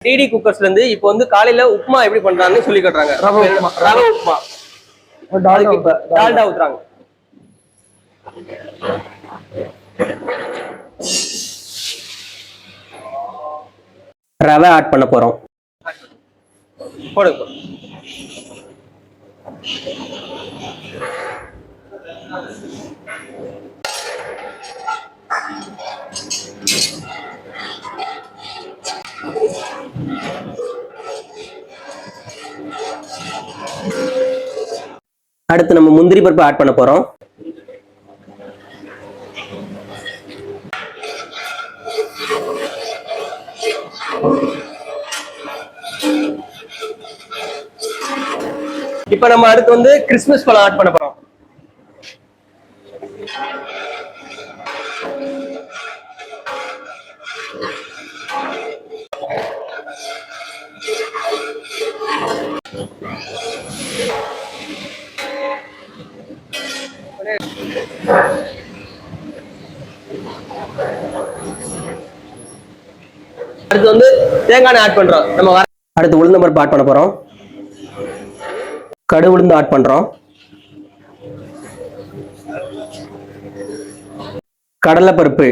DD குக்கர்ஸ்ல இருந்து இப்போ வந்து காலையில உப்புமா எப்படி பண்றாங்கன்னு சொல்லி காட்டுறாங்க. ரவை உப்புமா டால்டா ஊத்துறாங்க. ரவை ஆட் பண்ண போறோம். போடுங்க. அடுத்து நம்ம முந்திரி பருப்பு ஆட் பண்ண போறோம். இப்ப நம்ம அடுத்து வந்து கிறிஸ்மஸ் பழம் ஆட் பண்ண போறோம். அடுத்து வந்து தேங்காய் ஆட் பண்றோம். நம்ம அடுத்து உளுந்தம் பருப்பு ஆட் பண்ண போறோம். கடு உளுந்து ஆட் பண்றோம். கடலை பருப்பு,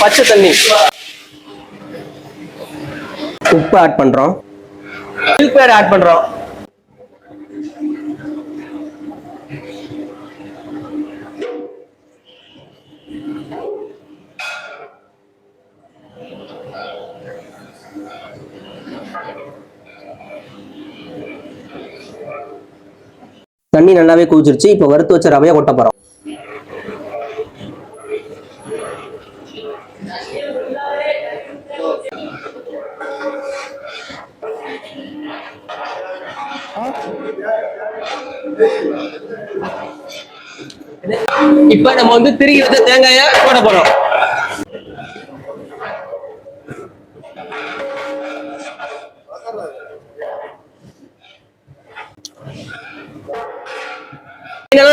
பச்சை தண்ணி, உப்பு ஆட் பண்றோம். மில்க் மேட் ஆட் பண்றோம். தண்ணி நல்லாவே குதிச்சிருச்சு. இப்போ வறுத்து வச்ச ரவையை கொட்ட போறோம். இப்ப நம்ம வந்து திருகி வச்ச தேங்காயை போட போறோம்.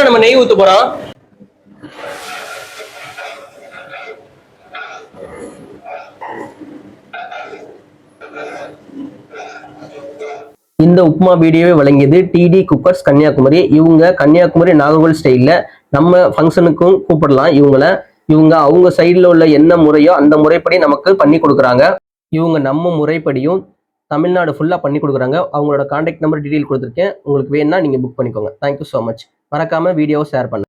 நம்ம நெய் ஊத்த போறோம். இந்த உப்புமா வீடியோவை வழங்கியது டிடி குக்கர்ஸ் கன்னியாகுமரி. இவங்க கன்னியாகுமரி நாகர்கோவில் ஸ்டைல்ல நம்ம ஃபங்க்ஷனுக்கும் கூப்பிடலாம். இவங்க அவங்க சைடில் உள்ள என்ன முறையோ அந்த முறைப்படி நமக்கு பண்ணி கொடுக்குறாங்க. இவங்க நம்ம முறைப்படியும் தமிழ்நாடு ஃபுல்லாக பண்ணி கொடுக்குறாங்க. அவங்களோட கான்டாக்ட் நம்பர் டீட்டெயில் கொடுத்துருக்கேன். உங்களுக்கு வேணும்னா நீங்கள் புக் பண்ணிக்கோங்க. Thank you so much. மறக்காம வீடியோவை ஷேர் பண்ணுங்க.